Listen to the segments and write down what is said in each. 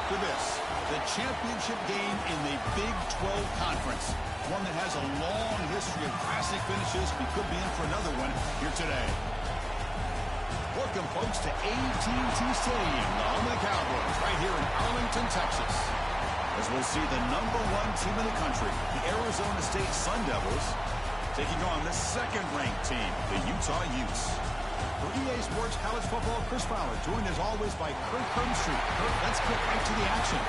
after this. The championship game in the Big 12 Conference. One that has a long history of classic finishes. We could be in for another one here today. Welcome, folks, to AT&T Stadium, the home of the Cowboys, right here in Arlington, Texas. As we'll see the #1 team in the country, the Arizona State Sun Devils, taking on the second-ranked team, the Utah Utes. For EA Sports College Football, Chris Fowler, joined as always by Kurt Hermstreet. Kurt, let's get right to the action.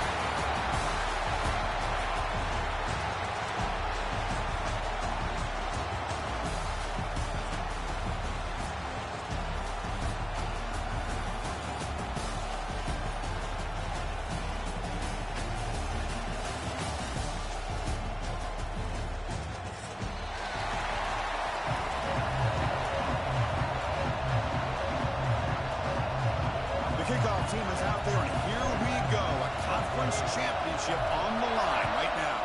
Kickoff team is out there, and here we go. A conference championship on the line right now.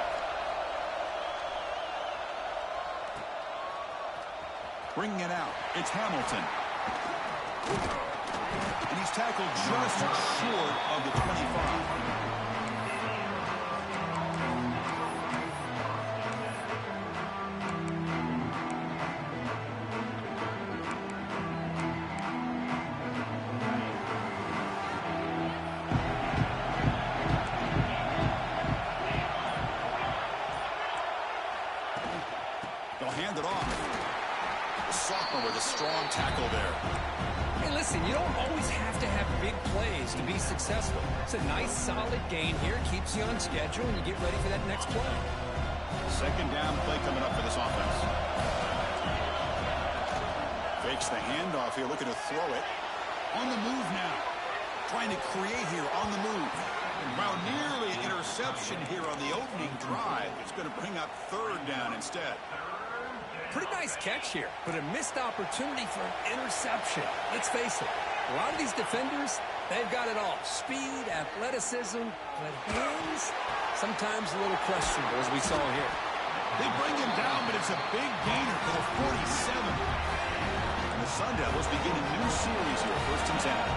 Bringing it out, it's Hamilton. And he's tackled just short of the 25. They'll hand it off. The sophomore with a strong tackle there. Hey, listen, you don't always have to have big plays to be successful. It's a nice, solid gain here. Keeps you on schedule, and you get ready for that next play. Second down play coming up for this offense. Fakes the handoff here, looking to throw it. On the move now. Trying to create here on the move. Well, nearly an interception here on the opening drive. It's going to bring up third down instead. Pretty nice catch here, but a missed opportunity for an interception. Let's face it, a lot of these defenders, they've got it all. Speed, athleticism, but hands, sometimes a little questionable, as we saw here. They bring him down, but it's a big gainer for the 47. And the Sun Devils begin a new series here, 1st and 10.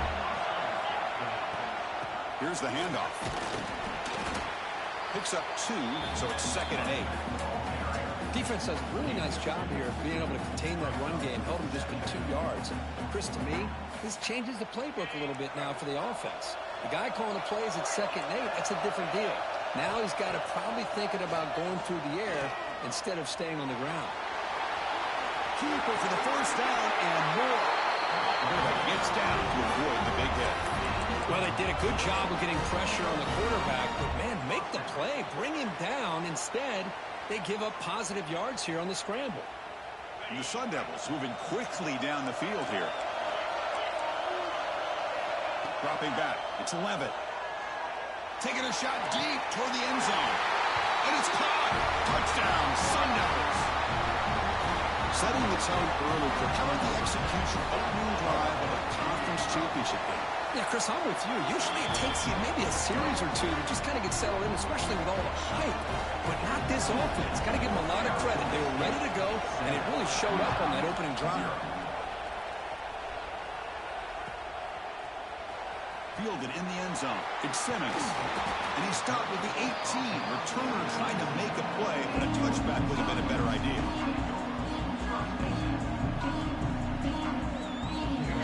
Here's the handoff. Picks up 2, so it's 2nd and 8. Defense does a really nice job here of being able to contain that run game, held him just to 2 yards. Chris, to me, this changes the playbook a little bit now for the offense. The guy calling the plays at 2nd and 8, that's a different deal. Now he's got to probably thinking about going through the air instead of staying on the ground. Keeper for the 1st down and more. Gets down to avoid the big hit. Well, they did a good job of getting pressure on the quarterback, but, man, make the play, bring him down. Instead, they give up positive yards here on the scramble. And the Sun Devils moving quickly down the field here. Dropping back. It's Levitt. Taking a shot deep toward the end zone. And it's caught. Touchdown, Sun Devils. Setting the tone early for how about the execution opening drive of a conference championship game. Yeah, Chris, I'm with you. Usually it takes you maybe a series or two to just kind of get settled in, especially with all the hype. But not this offense. Got to give them a lot of credit. They were ready to go, and it really showed up on that opening drive. Fielded in the end zone. It's Simmons. And he stopped with the 18. Returner trying to make a play, but a touchback would have been a better idea.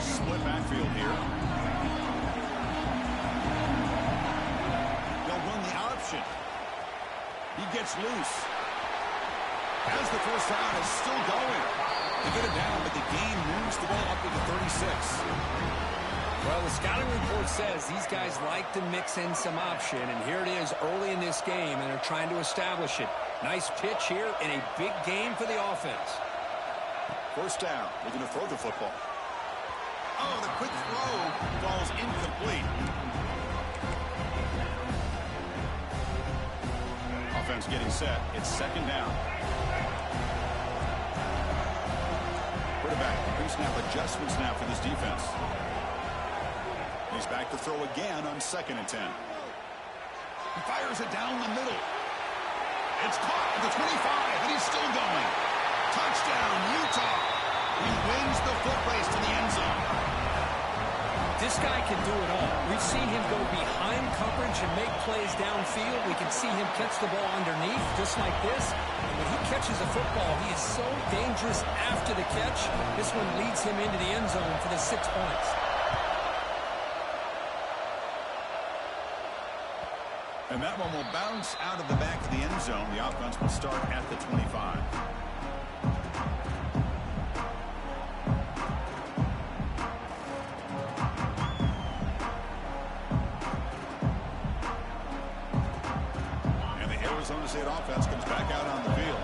Split backfield here. He gets loose. As the 1st down is still going. They get it down, but the gain moves the ball up to the 36. Well, the scouting report says these guys like to mix in some option, and here it is early in this game, and they're trying to establish it. Nice pitch here and a big game for the offense. 1st down. They're going to throw the football. Oh, the quick throw falls incomplete. Offense getting set. It's 2nd down. Quarterback, pre-snap adjustments now for this defense. He's back to throw again on 2nd and 10. He fires it down the middle. It's caught at the 25, and he's still going. Touchdown, Utah. He wins the foot race to the end zone. This guy can do it all. We've seen him go behind coverage and make plays downfield. We can see him catch the ball underneath, just like this. And when he catches a football, he is so dangerous after the catch. This one leads him into the end zone for the 6 points. And that one will bounce out of the back of the end zone. The offense will start at the 25. Arizona State offense comes back out on the field.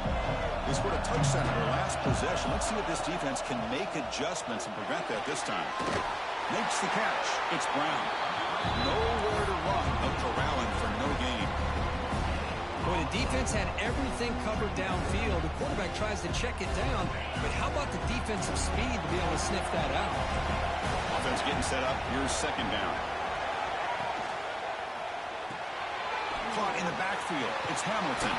They scored a touchdown in their last possession. Let's see if this defense can make adjustments and prevent that this time. Makes the catch. It's Brown. Nowhere to run, but corralling for no gain. Boy, the defense had everything covered downfield. The quarterback tries to check it down, but how about the defensive speed to be able to sniff that out? Offense getting set up. Here's second down. In the backfield, it's Hamilton.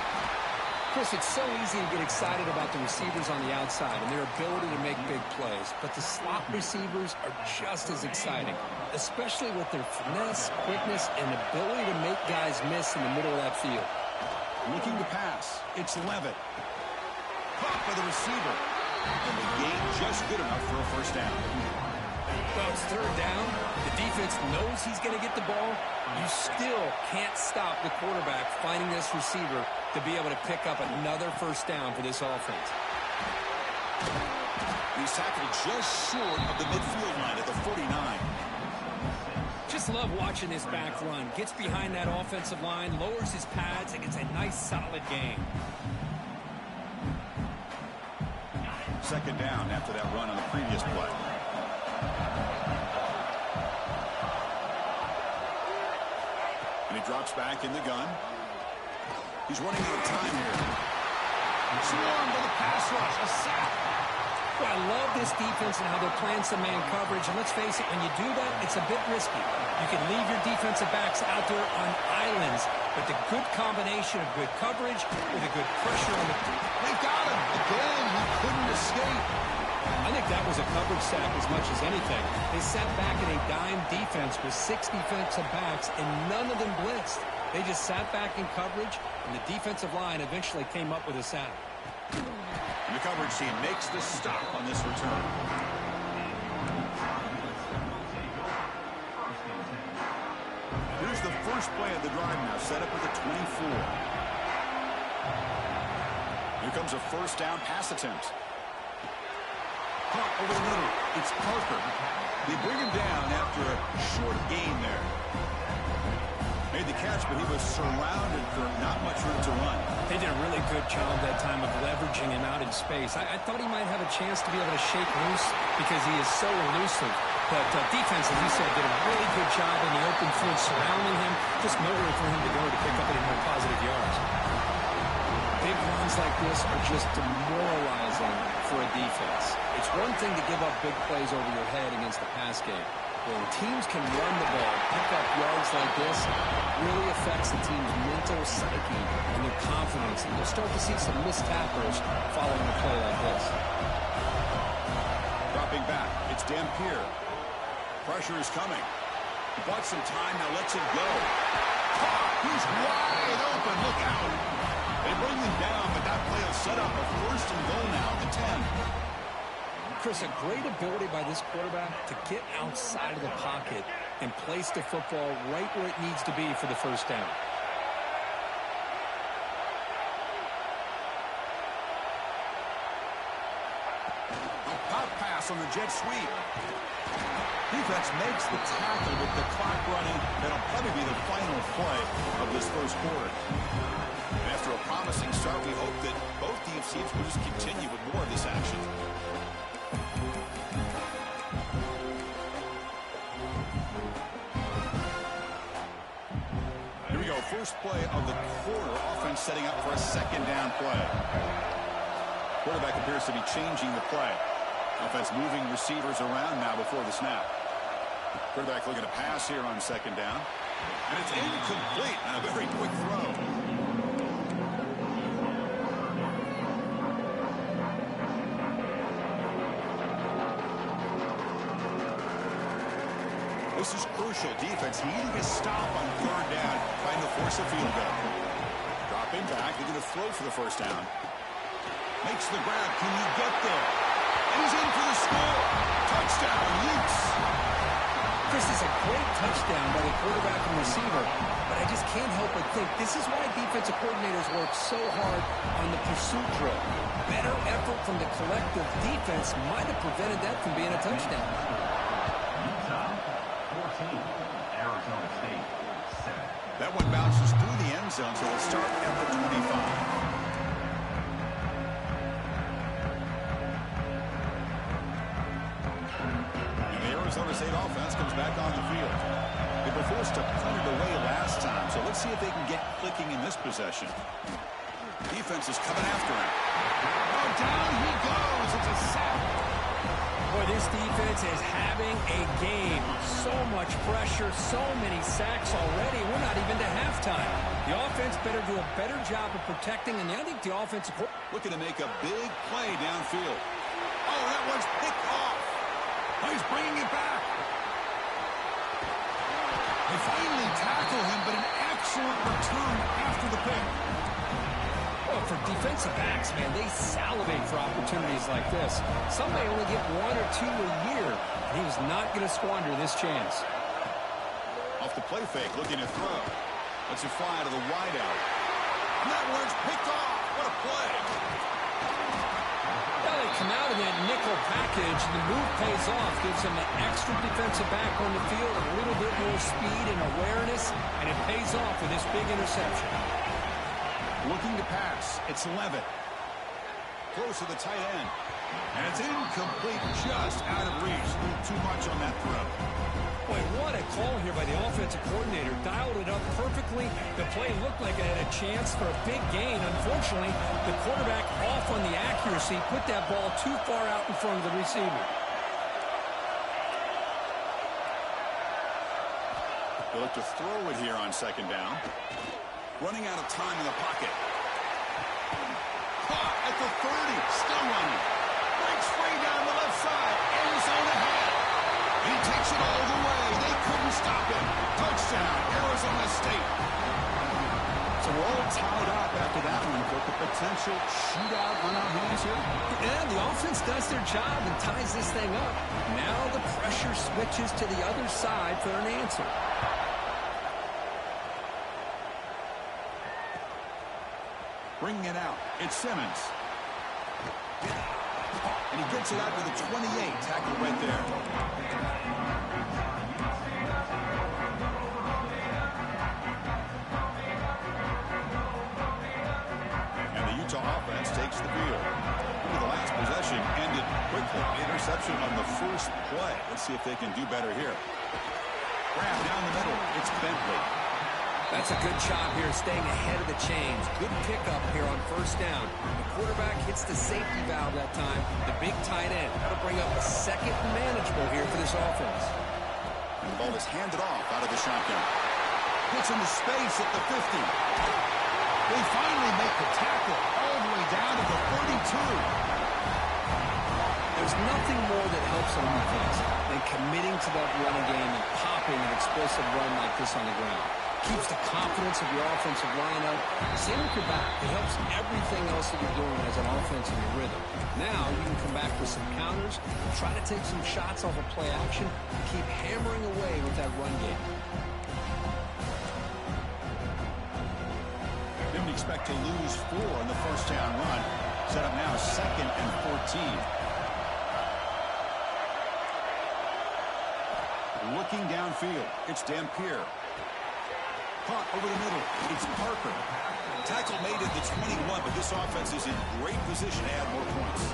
Chris, it's so easy to get excited about the receivers on the outside and their ability to make big plays, but the slot receivers are just as exciting, especially with their finesse, quickness, and ability to make guys miss in the middle of that field. Looking to pass, it's Levitt. Caught by the receiver, and the gain just good enough for a first down. Well, it's third down. The defense knows he's going to get the ball. You still can't stop the quarterback finding this receiver to be able to pick up another first down for this offense. He's tackled just short of the midfield line at the 49. Just love watching this back run. Gets behind that offensive line, lowers his pads, and gets a nice solid gain. Second down after that run on the previous play. And he drops back in the gun. He's running out of time here. Swarmed by the pass rush. A sack. Well, I love this defense and how they're playing some man coverage. And let's face it, when you do that, it's a bit risky. You can leave your defensive backs out there on islands, but the good combination of good coverage with a good pressure on the... They've got him. Again, he couldn't escape. I think that was a coverage sack as much as anything. They sat back in a dime defense with 6 defensive backs, and none of them blitzed. They just sat back in coverage, and the defensive line eventually came up with a sack. And the coverage team makes the stop on this return. Here's the first play of the drive now, set up at the 24. Here comes a first down pass attempt. Caught over the middle. It's Parker. They bring him down after a short gain there. Made the catch, but he was surrounded for not much room to run. They did a really good job that time of leveraging him out in space. I thought he might have a chance to be able to shake loose because he is so elusive. But defense, as you said, did a really good job in the open field surrounding him. Just nowhere for him to go to pick up any more positive yards. Big runs like this are just demoralizing for a defense. It's one thing to give up big plays over your head against the pass game. When teams can run the ball, pick up yards like this, it really affects the team's mental psyche and their confidence. And you'll start to see some missed tackles following a play like this. Dropping back, it's Dampier. Pressure is coming. He bought some time, now lets it go. He's wide open, look out. They bring him down, but that play will set up a first and goal now at the 10. Chris, a great ability by this quarterback to get outside of the pocket and place the football right where it needs to be for the first down. A pop pass on the jet sweep. Defense makes the tackle with the clock running. That'll probably be the final play of this first quarter. And after a promising start, we hope that both teams will just continue with more of this action. Here we go, first play of the quarter. Offense setting up for a second down play. Quarterback appears to be changing the play. Offense moving receivers around now before the snap. Quarterback looking to pass here on second down. And it's incomplete. And a very quick throw. This is crucial defense needing to stop on third down, trying to force force a field goal. Dropping back. They're going to throw for the first down. Makes the grab. Can you get there? And he's in for the score. Touchdown, Utes. This is a great touchdown by the quarterback and receiver, but I just can't help but think this is why defensive coordinators work so hard on the pursuit drill. Better effort from the collective defense might have prevented that from being a touchdown. Utah, 14, Arizona State, 7. That one bounces through the end zone, so we'll start at the 25. Arizona State offense comes back on the field. They were forced to punt it away last time, so let's see if they can get clicking in this possession. Defense is coming after him. Oh, down he goes. It's a sack. Boy, this defense is having a game. So much pressure, so many sacks already. We're not even to halftime. The offense better do a better job of protecting, and I think the offensive looking to make a big play downfield. Oh, that one's picked off. Oh, he's bringing it back. They finally tackle him, but an excellent return after the pick. Well, for defensive backs, man, they salivate for opportunities like this. Some may only get 1 or 2 a year, and he was not going to squander this chance. Off the play fake, looking to throw. Lets it fly to the wideout. And that one's picked off. What a play. They come out in that nickel package, and the move pays off, gives them an extra defensive back on the field, a little bit more speed and awareness, and it pays off with this big interception. Looking to pass. It's Levitt. Close to the tight end. And it's incomplete, just out of reach. A little too much on that throw. Boy, what a call here by the offensive coordinator. Dialed it up perfectly. The play looked like it had a chance for a big gain. Unfortunately, the quarterback off on the accuracy, put that ball too far out in front of the receiver. They look to throw it here on second down. Running out of time in the pocket. Caught at the 30. Still running. Breaks free down the left side. End zone ahead. He takes it all the way. They couldn't stop him. Touchdown, Arizona State. So we're all tied up after that one, but the potential shootout on our hands here. And the offense does their job and ties this thing up. Now the pressure switches to the other side for an answer. Bringing it out. It's Simmons. And he gets it out to the 28. Tackle right there. And the Utah offense takes the field. The last possession ended quickly. Interception on the first play. Let's see if they can do better here. Grab down the middle. It's Bentley. That's a good job here, staying ahead of the chains. Good pickup here on first down. The quarterback hits the safety valve that time. The big tight end. That'll bring up a second and manageable here for this offense. And the ball is handed off out of the shotgun. Gets into space at the 50. They finally make the tackle all the way down to the 32. There's nothing more that helps an offense than committing to that running game and popping an explosive run like this on the ground. Keeps the confidence of your offensive lineup. Same with your back. It helps everything else that you're doing as an offense in your rhythm. Now you can come back with some counters, try to take some shots off of play action, and keep hammering away with that run game. Didn't expect to lose 4 on the first down run. Set up now 2nd and 14. Looking downfield. It's Dampier. Caught over the middle. It's Parker. Tackle made at the 21, but this offense is in great position to add more points.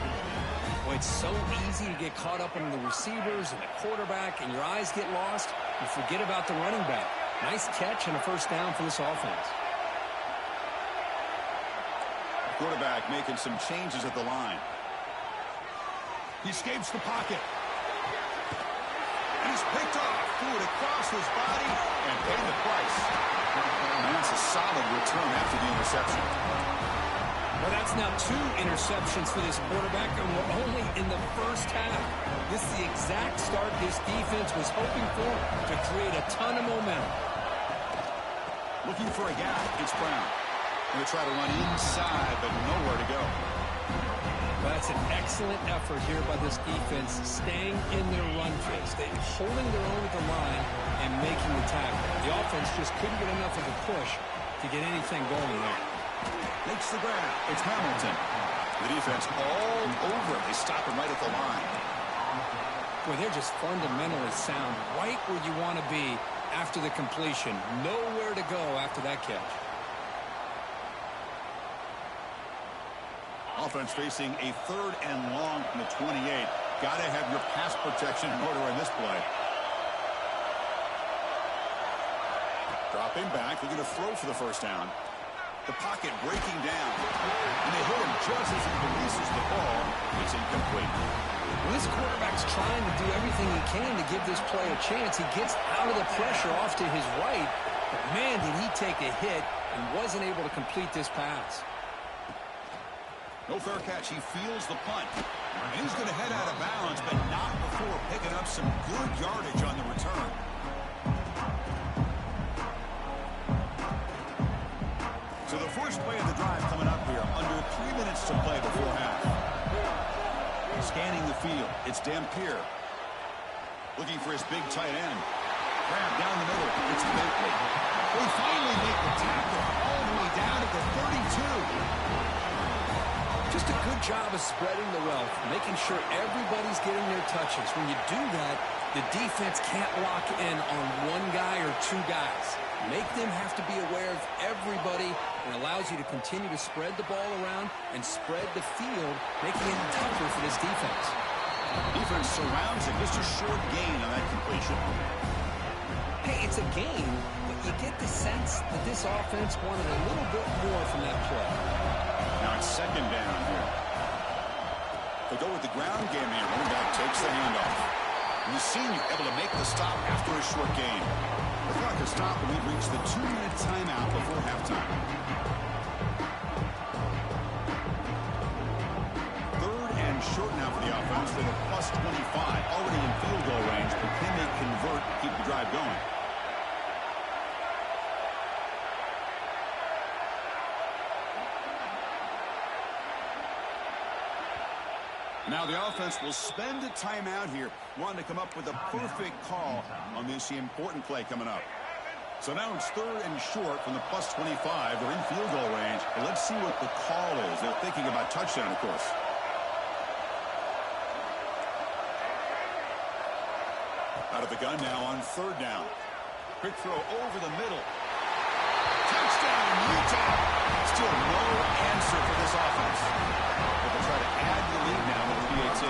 Boy, it's so easy to get caught up in the receivers and the quarterback, and your eyes get lost. You forget about the running back. Nice catch and a first down for this offense. Quarterback making some changes at the line. He escapes the pocket. He's picked off. Threw it across his body and paid the price. And that's a solid return after the interception. Well, that's now 2 interceptions for this quarterback, and we're only in the first half. This is the exact start this defense was hoping for to create a ton of momentum. Looking for a gap. It's Brown. Going to try to run inside, but nowhere to go. Well, that's an excellent effort here by this defense, staying in their run phase. They're holding their own at the line and making the tackle. The offense just couldn't get enough of a push to get anything going there. Makes the grab. It's Hamilton. The defense all over it. They stop him right at the line. Boy, they're just fundamentally sound, right where you want to be after the completion. Nowhere to go after that catch. Offense facing a 3rd and long from the 28. Got to have your pass protection in order in this play. Dropping back. They're going to throw for the first down. The pocket breaking down. And they hit him just as he releases the ball. It's incomplete. Well, this quarterback's trying to do everything he can to give this play a chance. He gets out of the pressure off to his right. But, man, did he take a hit and wasn't able to complete this pass. No fair catch. He feels the punt. And he's going to head out of bounds, but not before picking up some good yardage on the return. So the first play of the drive coming up here. Under 3 minutes to play before half. Scanning the field. It's Dampier. Looking for his big tight end. Grab down the middle. It's Bentley. They finally make the tackle all the way down at the 32. Just a good job of spreading the wealth, making sure everybody's getting their touches. When you do that, the defense can't lock in on one guy or two guys. Make them have to be aware of everybody, and allows you to continue to spread the ball around and spread the field, making it tougher for this defense. Defense surrounds it. Just a short gain on that completion. Hey, it's a gain, but you get the sense that this offense wanted a little bit more from that play. Now it's 2nd down here. They go with the ground game here. Running back takes the handoff. And the senior able to make the stop after a short gain. The clock has stopped, and we've reached the 2-minute timeout before halftime. 3rd and short now for the offense. They're at +25, already in field goal range, but can they convert to keep the drive going? Now the offense will spend a timeout here, wanting to come up with a perfect call on this important play coming up. So now it's 3rd and short from the +25. They're in field goal range. But let's see what the call is. They're thinking about touchdown, of course. Out of the gun now on 3rd down. Quick throw over the middle. Touchdown, Utah! Still no answer for this offense. But they'll try to add the lead now with the PAT.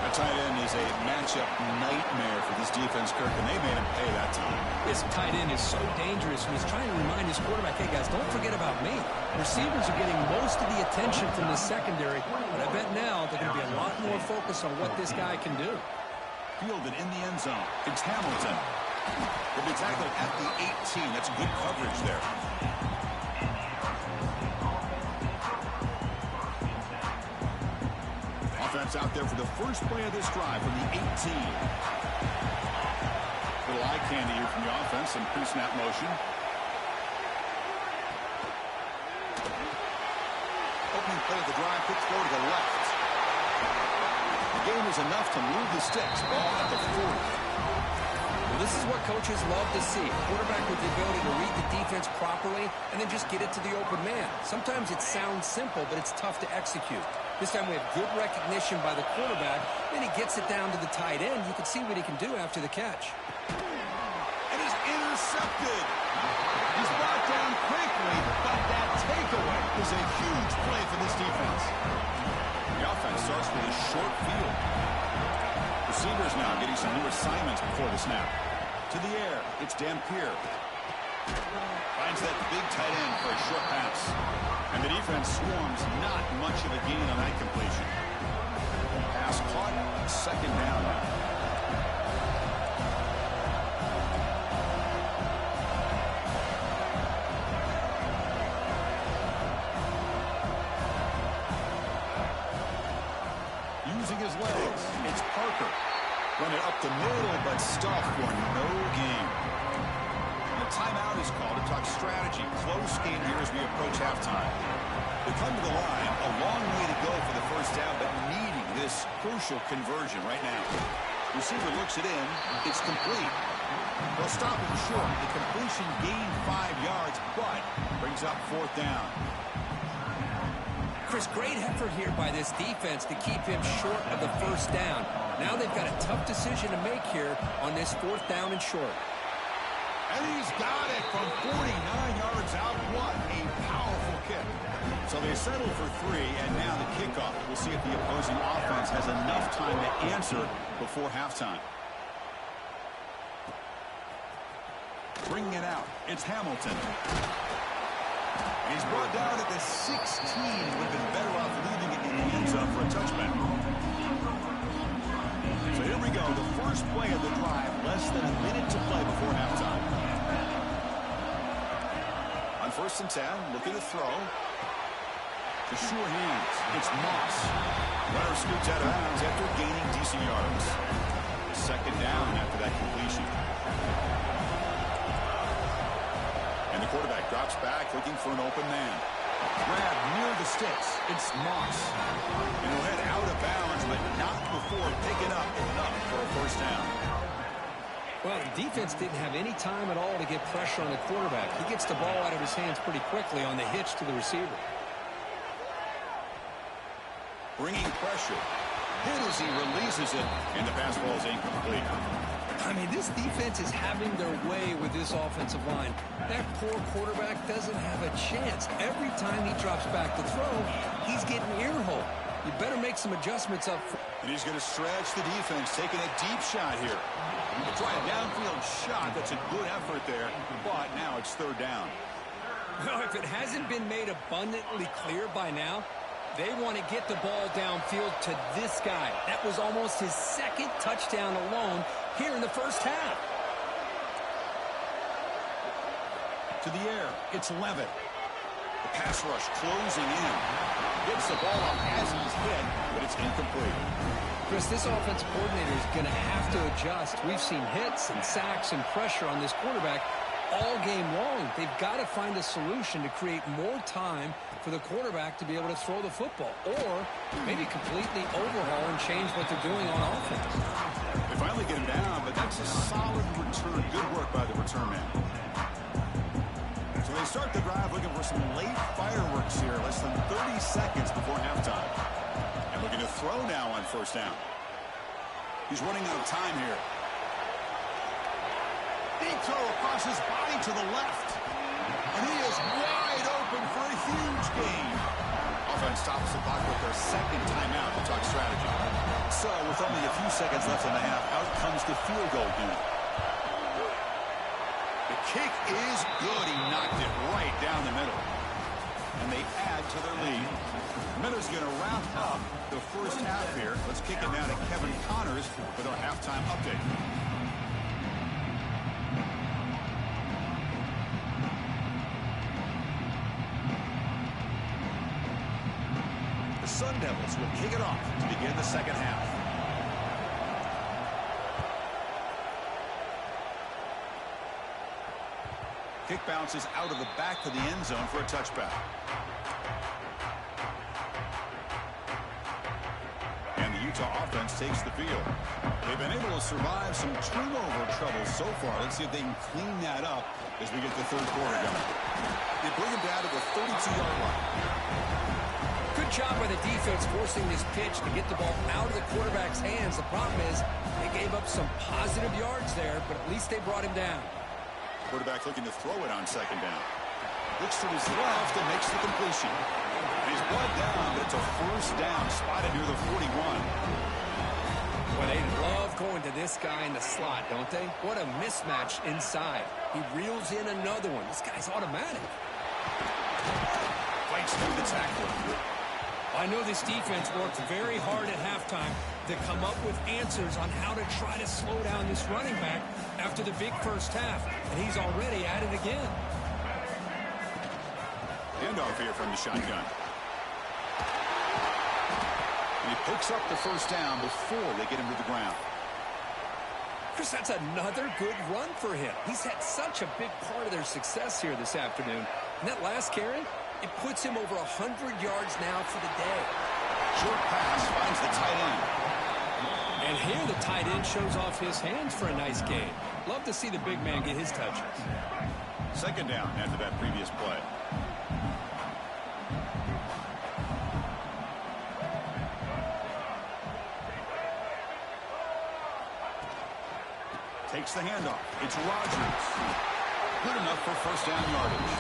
That tight end is a matchup nightmare for this defense, Kirk, and they made him pay that time. This tight end is so dangerous. He's trying to remind his quarterback, hey, guys, don't forget about me. Receivers are getting most of the attention from the secondary, but I bet now they're going to be a lot more focused on what this guy can do. Fielded in the end zone. It's Hamilton. He'll be tackled at the 18. That's good coverage there. Offense out there for the first play of this drive from the 18. Little eye candy here from the offense. Some pre-snap motion. Opening play of the drive. Quick throw to the left. The game is enough to move the sticks. Ball at the 40. Well, this is what coaches love to see. A quarterback with the ability to read the defense properly and then just get it to the open man. Sometimes it sounds simple, but it's tough to execute. This time we have good recognition by the quarterback. Then he gets it down to the tight end. You can see what he can do after the catch. And he's intercepted. He's brought down quickly, but that takeaway is a huge play for this defense. The offense starts with a short field. Receivers now getting some new assignments before the snap. To the air, it's Dampier. Finds that big tight end for a short pass. And the defense swarms, not much of a gain on that completion. Pass caught, 2nd down now. Using his legs, it's Parker. Run it up the middle, but stuffed for no gain. And the timeout is called to talk strategy. Close game here as we approach halftime. They come to the line, a long way to go for the first down, but needing this crucial conversion right now. Receiver looks it in. It's complete. They'll stop him short. The completion gained 5 yards, but brings up fourth down. Chris, great effort here by this defense to keep him short of the first down. Now they've got a tough decision to make here on this fourth down and short. And he's got it from 49 yards out. What a powerful kick. So they settle for 3, and now the kickoff. We'll see if the opposing offense has enough time to answer before halftime. Bringing it out, it's Hamilton. He's brought down at the 16. He would have been better off leaving it in the end zone for a touchback. So here we go, the first play of the drive, less than a minute to play before halftime. On 1st and 10, looking to throw. The sure hands, it's Moss. Runner scoots out of bounds after gaining decent yards. Second down after that completion. And the quarterback drops back, looking for an open man. Grab near the sticks. It's Moss. And he'll head out of bounds, but not before picking up enough for a first down. Well, the defense didn't have any time at all to get pressure on the quarterback. He gets the ball out of his hands pretty quickly on the hitch to the receiver. Bringing pressure. Hit as he releases it, and the pass ball is incomplete. I mean, this defense is having their way with this offensive line. That poor quarterback doesn't have a chance. Every time he drops back to throw, he's getting ear-hole. You better make some adjustments up front. And he's going to stretch the defense, taking a deep shot here. Try a downfield shot. That's a good effort there, but now it's third down. Well, if it hasn't been made abundantly clear by now, they want to get the ball downfield to this guy. That was almost his second touchdown alone here in the first half. To the air, it's Levitt. The pass rush closing in. Gets the ball up as he's hit, but it's incomplete. Chris, this offensive coordinator is going to have to adjust. We've seen hits and sacks and pressure on this quarterback all game long. They've got to find a solution to create more time for the quarterback to be able to throw the football, or maybe completely overhaul and change what they're doing on offense. They finally get him down, but that's a solid return. Good work by the return man. So they start the drive looking for some late fireworks here, less than 30 seconds before halftime. And looking to throw now on first down. He's running out of time here. Deep throw across his body to the left. And he is wide open for a huge gain. Offense stops the clock with their second timeout to talk strategy. So with only a few seconds left in the half, out comes the field goal unit. The kick is good. He knocked it right down the middle. And they add to their lead. Miller's going to wrap up the first half here. Let's kick it now to Kevin Connors with our halftime update. The Sun Devils will kick it off to begin the second half. Kick bounces out of the back of the end zone for a touchback. And the Utah offense takes the field. They've been able to survive some turnover trouble so far. Let's see if they can clean that up as we get the third quarter going. They bring him down to the 32-yard line. Good job by the defense forcing this pitch to get the ball out of the quarterback's hands. The problem is they gave up some positive yards there, but at least they brought him down. Quarterback looking to throw it on second down. Looks to his left and makes the completion. And he's brought down, but it's a first down, spotted near the 41. Well, they love going to this guy in the slot, don't they? What a mismatch inside. He reels in another one. This guy's automatic. Fights through the tackle. I know this defense worked very hard at halftime to come up with answers on how to try to slow down this running back after the big first half, and he's already at it again. Handoff here from the shotgun. And he picks up the first down before they get him to the ground. Chris, that's another good run for him. He's had such a big part of their success here this afternoon. And that last carry, it puts him over 100 yards now for the day. Short pass finds the tight end. And here the tight end shows off his hands for a nice gain. Love to see the big man get his touches. Second down after that previous play. Takes the handoff. It's Rodgers. Good enough for first down yardage.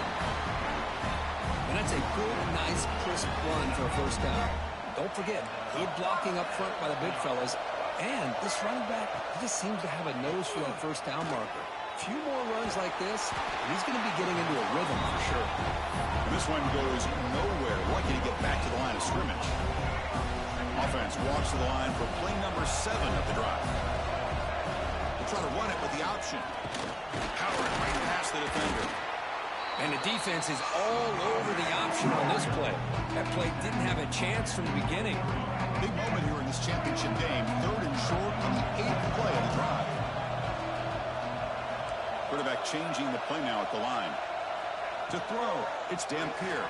And that's a good, nice, crisp run for a first down. Don't forget, good blocking up front by the big fellas. And this running back, he just seems to have a nose for that first down marker. A few more runs like this, and he's going to be getting into a rhythm for sure. This one goes nowhere. Lucky to get back to the line of scrimmage. Offense walks to the line for play number 7 of the drive. They'll try to run it with the option. Powering right past the defender. And the defense is all over the option on this play. That play didn't have a chance from the beginning. Big moment here in this championship game. 3rd and short on the 8th play of the drive. Quarterback changing the play now at the line. To throw, it's Dampier.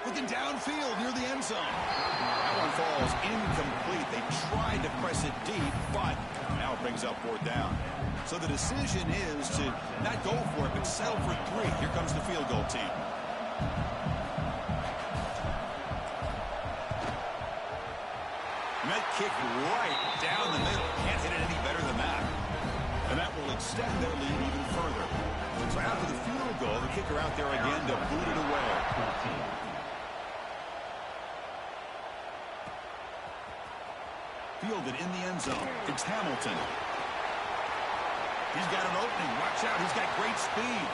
Looking downfield near the end zone. That one falls incomplete. They tried to press it deep, but now it brings up 4th down. So the decision is to not go for it, but settle for 3. Here comes the field goal team. And that kick right down the middle. Can't hit it any better than that. And that will extend their lead even further. So after the field goal, the kicker out there again to boot it away. Fielded in the end zone. It's Hamilton. He's got an opening. Watch out. He's got great speed.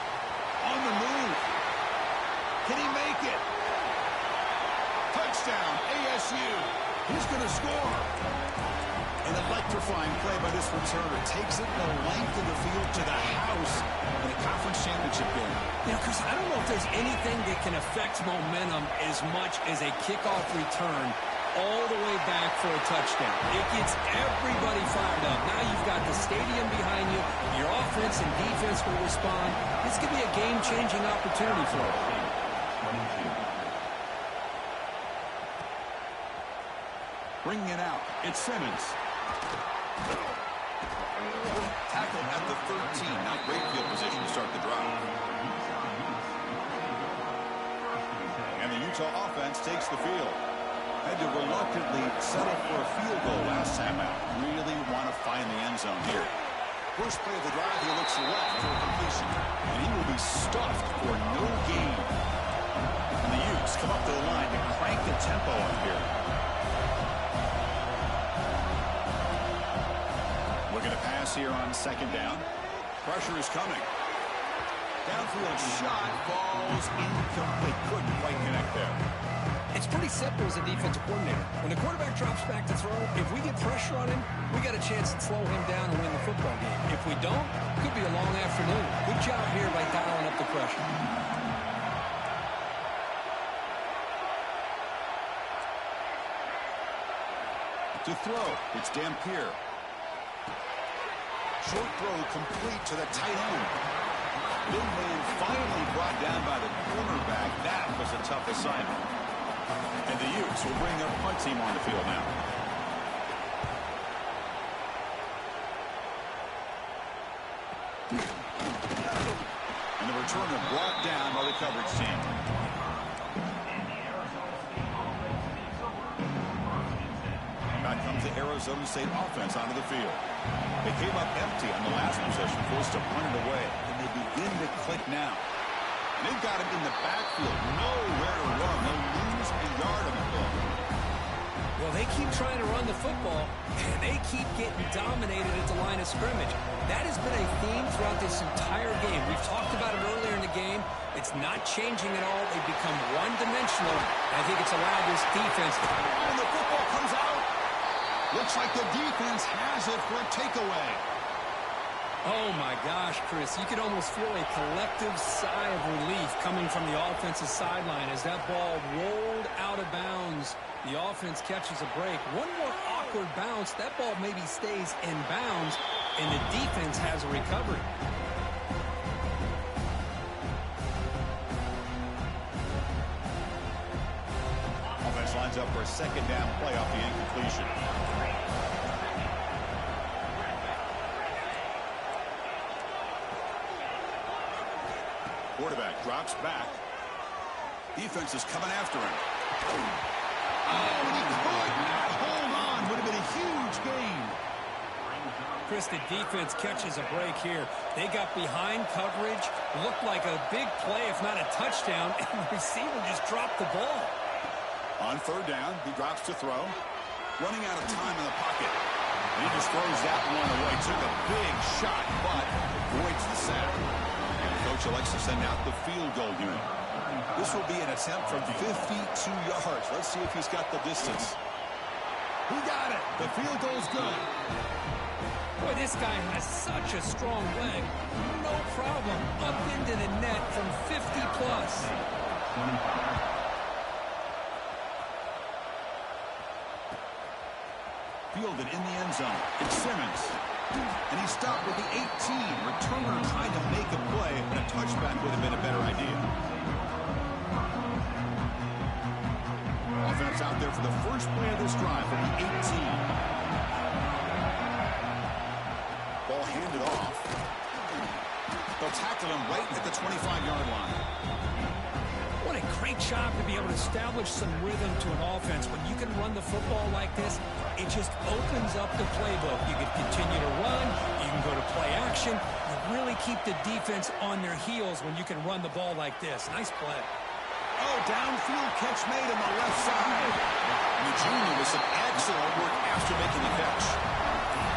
On the move. Can he make it? Touchdown, ASU. He's going to score. An electrifying play by this returner. Takes it the length of the field to the house in a conference championship game. You know, Chris, I don't know if there's anything that can affect momentum as much as a kickoff return all the way back for a touchdown. It gets everybody fired up. Now you've got the stadium behind you. Your offense and defense will respond. This could be a game-changing opportunity for them. Bringing it out. It's Simmons. Tackled at the 13. Now great field position to start the drive. And the Utah offense takes the field. Had to reluctantly settle for a field goal last time out. Really want to find the end zone here. First play of the drive, he looks left for a completion. And he will be stuffed for no gain. And the Utes come up to the line to crank the tempo up here. Looking to pass here on 2nd down. Pressure is coming. Downfield shot falls incomplete. Couldn't quite connect there. It's pretty simple as a defensive coordinator. When the quarterback drops back to throw, if we get pressure on him, we got a chance to slow him down and win the football game. If we don't, it could be a long afternoon. Good job here by dialing up the pressure. To throw, it's Dampier. Short throw complete to the tight end. Big man finally brought down by the cornerback. That was a tough assignment. And the Utes will bring their punt team on the field now. And the returner brought down by the coverage team. Back comes the Arizona State offense onto the field. They came up empty on the last possession, forced to punt it away. And they begin to click now. They've got him in the backfield. Nowhere to run. They'll lose a yard on the play. Well, they keep trying to run the football, and they keep getting dominated at the line of scrimmage. That has been a theme throughout this entire game. We've talked about it earlier in the game. It's not changing at all. They've become one-dimensional. I think it's allowed this defense to... And the football comes out. Looks like the defense has it for a takeaway. Oh, my gosh, Chris. You could almost feel a collective sigh of relief coming from the offensive sideline as that ball rolled out of bounds. The offense catches a break. One more awkward bounce. That ball maybe stays in bounds, and the defense has a recovery. Offense lines up for a second down play off the incompletion. Quarterback drops back. Defense is coming after him. Oh, and he could not hold on. Would have been a huge gain. Chris, the defense catches a break here. They got behind coverage, looked like a big play, if not a touchdown, and the receiver just dropped the ball. On third down, he drops to throw. Running out of time in the pocket. And he just throws that one away. Took a big shot, but avoids the sack. And coach elects to send out the field goal unit. This will be an attempt from 52 yards. Let's see if he's got the distance. He got it. The field goal's good. Boy, this guy has such a strong leg. No problem. Up into the net from 50 plus. Fielded in the end zone. It's Simmons. And he stopped with the 18. Returner trying to make a play, and a touchback would have been a better idea. Offense out there for the first play of this drive from the 18. Ball handed off. They'll tackle him right at the 25-yard line. What a great job to be able to establish some rhythm to an offense. When you can run the football like this, it just opens up the playbook. You can continue to run. You can go to play action. You really keep the defense on their heels when you can run the ball like this. Nice play. Oh, downfield catch made on the left side. The junior with some excellent work after making the catch.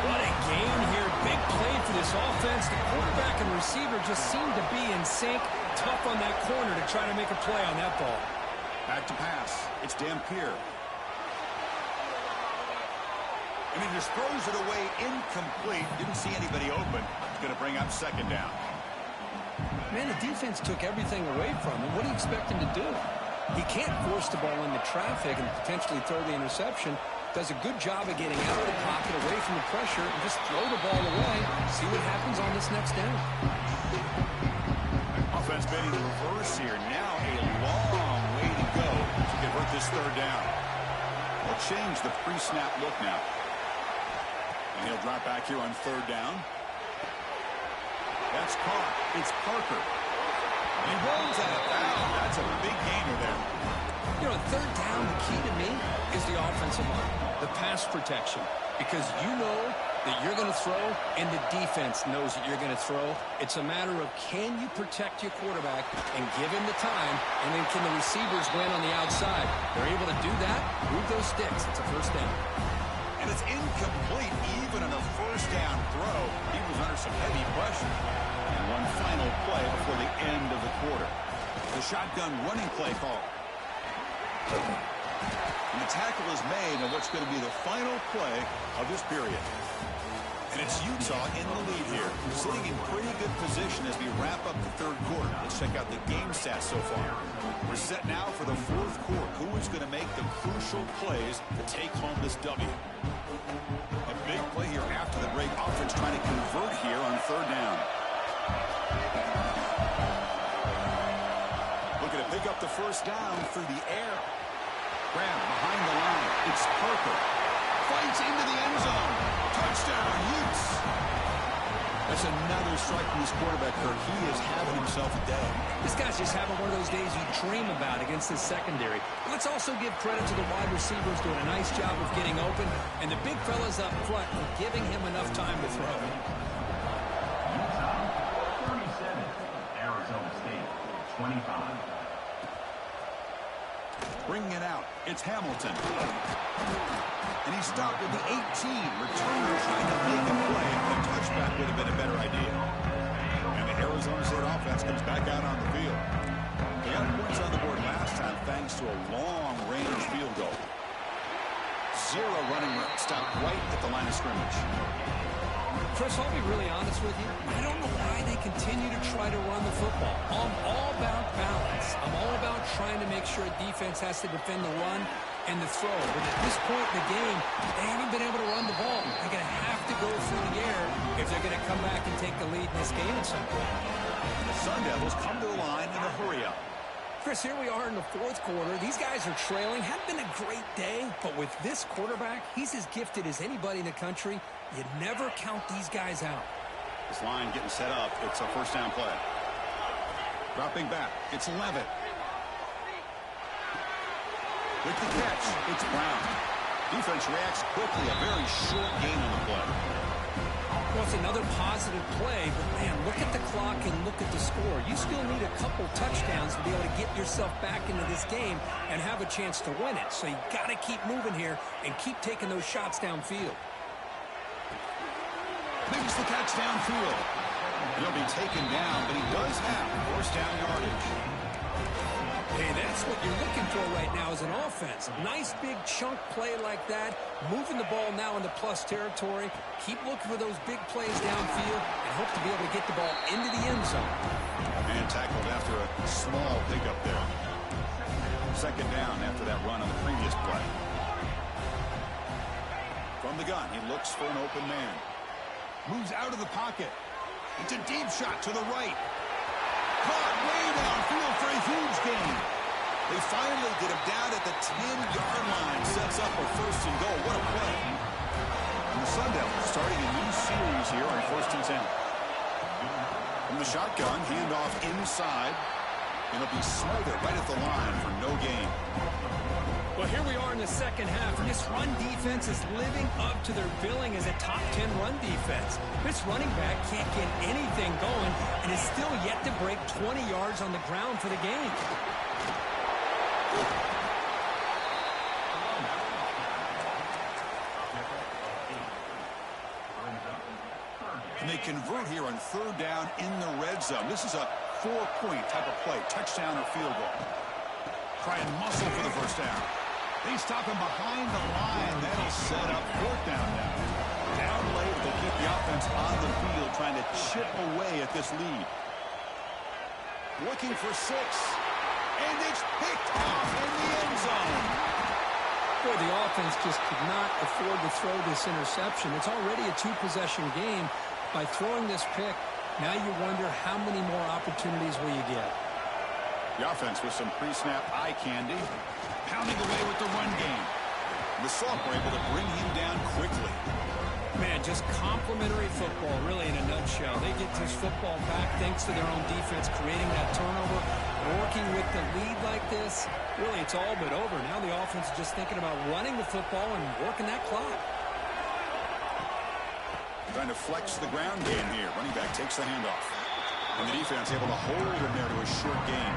What a game here. Big play for this offense. The quarterback and receiver just seem to be in sync. Tough on that corner to try to make a play on that ball. Back to pass. It's Dampier. And he just throws it away incomplete. Didn't see anybody open. It's going to bring up second down. Man, the defense took everything away from him. What do you expect him to do? He can't force the ball into traffic and potentially throw the interception. Does a good job of getting out of the pocket, away from the pressure, and just throw the ball away. See what happens on this next down. Offense made in reverse here. Now a long way to go to convert this third down. They'll change the pre-snap look now. And he'll drop back here on third down. That's caught. It's Parker. And he rolls out of bounds. That's a big gainer there. You know, third down, the key to me is the offensive line, the pass protection. Because you know that you're going to throw, and the defense knows that you're going to throw. It's a matter of can you protect your quarterback and give him the time, and then can the receivers win on the outside? They're able to do that, move those sticks. It's a first down. And it's incomplete even on a first down throw. He was under some heavy pressure. And one final play before the end of the quarter. The shotgun running play call. And the tackle is made on what's going to be the final play of this period. And it's Utah in the lead here, sitting in pretty good position as we wrap up the third quarter. Let's check out the game stats so far. We're set now for the fourth quarter. Who is going to make the crucial plays to take home this W? A big play here after the break. Offense trying to convert here on third down. Looking to pick up the first down through the air. Grab behind the line. It's Parker. Fights into the end zone. Touchdown, Utes. That's another strike from this quarterback, Kirk. He is having himself a day. This guy's just having one of those days you dream about against this secondary. Let's also give credit to the wide receivers doing a nice job of getting open, and the big fellas up front for giving him enough time to throw. Utah, 37. Arizona State, 25. Bringing it out. It's Hamilton. And he stopped with the 18. Returner trying to make a play. The touchback would have been a better idea. And the Arizona State offense comes back out on the field. They got points on the board last time thanks to a long-range field goal. Zero running room. Stopped right at the line of scrimmage. Chris, I'll be really honest with you. I don't know why they continue to try to run the football. I'm all about balance. I'm all about trying to make sure defense has to defend the run and the throw. But at this point in the game, they haven't been able to run the ball. They're going to have to go through the air if they're going to come back and take the lead in this game at some point. The Sun Devils come to the line in a hurry-up. Chris, here we are in the fourth quarter. These guys are trailing. Hadn't been a great day, but with this quarterback, he's as gifted as anybody in the country. You never count these guys out. This line getting set up. It's a first down play. Dropping back. It's Levitt. With the catch, it's Brown. Defense reacts quickly. A very short gain on the play. Well, it's another positive play, but, man, look at the clock and look at the score. You still need a couple touchdowns to be able to get yourself back into this game and have a chance to win it. So you got to keep moving here and keep taking those shots downfield. Makes the catch downfield. He'll be taken down, but he does have first down yardage. Hey, that's what you're looking for right now as an offense. Nice big chunk play like that. Moving the ball now into plus territory. Keep looking for those big plays downfield and hope to be able to get the ball into the end zone. And tackled after a small pickup there. Second down after that run on the previous play. From the gun, he looks for an open man. Moves out of the pocket. It's a deep shot to the right. Caught way downfield for a huge gain. They finally get him down at the 10-yard line. Sets up a first and goal. What a play. And the Sun Devils starting a new series here on first and 10. From the shotgun, handoff inside. And it'll be smothered right at the line for no gain. Well, here we are in the second half, and this run defense is living up to their billing as a top 10 run defense. This running back can't get anything going and is still yet to break 20 yards on the ground for the game. And they convert here on third down in the red zone. This is a 4-point type of play, touchdown or field goal. Try and muscle for the first down. They stop him behind the line. That'll set up fourth down now. Down late, they'll keep the offense on the field, trying to chip away at this lead. Looking for 6. And it's picked off in the end zone. Boy, the offense just could not afford to throw this interception. It's already a 2-possession game. By throwing this pick, now you wonder how many more opportunities will you get. The offense with some pre-snap eye candy. Pounding away with the run game. The Soft were able to bring him down quickly. Man, just complimentary football, really, in a nutshell. They get this football back thanks to their own defense, creating that turnover. Working with the lead like this, really, it's all but over. Now the offense is just thinking about running the football and working that clock. Trying to flex the ground game here. Running back takes the handoff. And the defense able to hold him there to a short gain.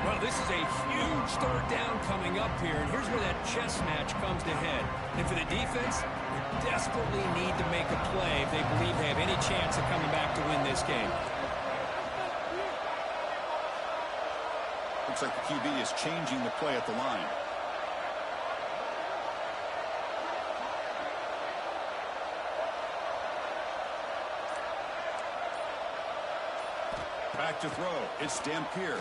Well, this is a huge third down coming up here, and here's where that chess match comes to head. And for the defense, they desperately need to make a play if they believe they have any chance of coming back to win this game. Looks like the QB is changing the play at the line. Back to throw. It's Dampier.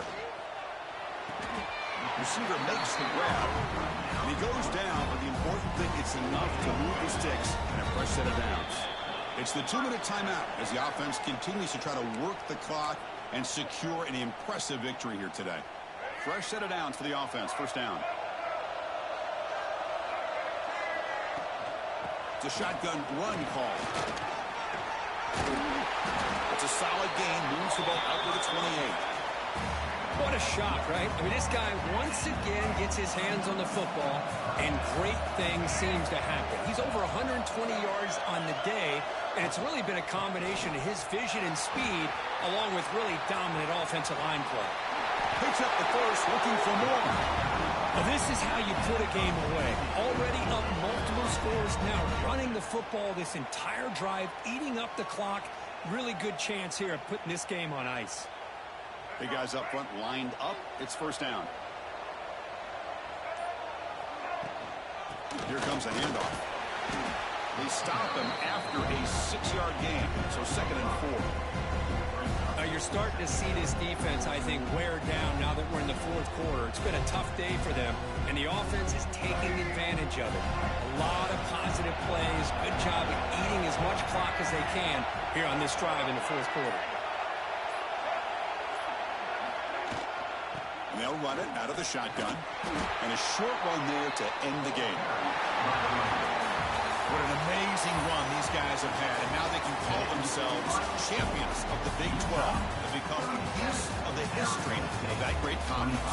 Receiver makes the grab. And he goes down, but the important thing, it's enough to move the sticks and a fresh set of downs. It's the 2-minute timeout as the offense continues to try to work the clock and secure an impressive victory here today. Fresh set of downs for the offense. First down. It's a shotgun run call. It's a solid gain. Moves the ball out to the 28. What a shot, right? I mean, this guy once again gets his hands on the football, and great things seems to happen. He's over 120 yards on the day, and it's really been a combination of his vision and speed, along with really dominant offensive line play. Picks up the first, looking for more. Well, this is how you put a game away. Already up multiple scores, now running the football this entire drive, eating up the clock. Really good chance here of putting this game on ice. Big guys up front lined up. It's first down. Here comes a handoff. They stop him after a 6-yard gain. So second and 4. Now you're You're starting to see this defense, I think, wear down now that we're in the fourth quarter. It's been a tough day for them, and the offense is taking advantage of it. A lot of positive plays. Good job of eating as much clock as they can here on this drive in the fourth quarter. They'll run it out of the shotgun. And a short one there to end the game. What an amazing run these guys have had. And now they can call themselves champions of the Big 12. They've become a piece of the history of that great conference.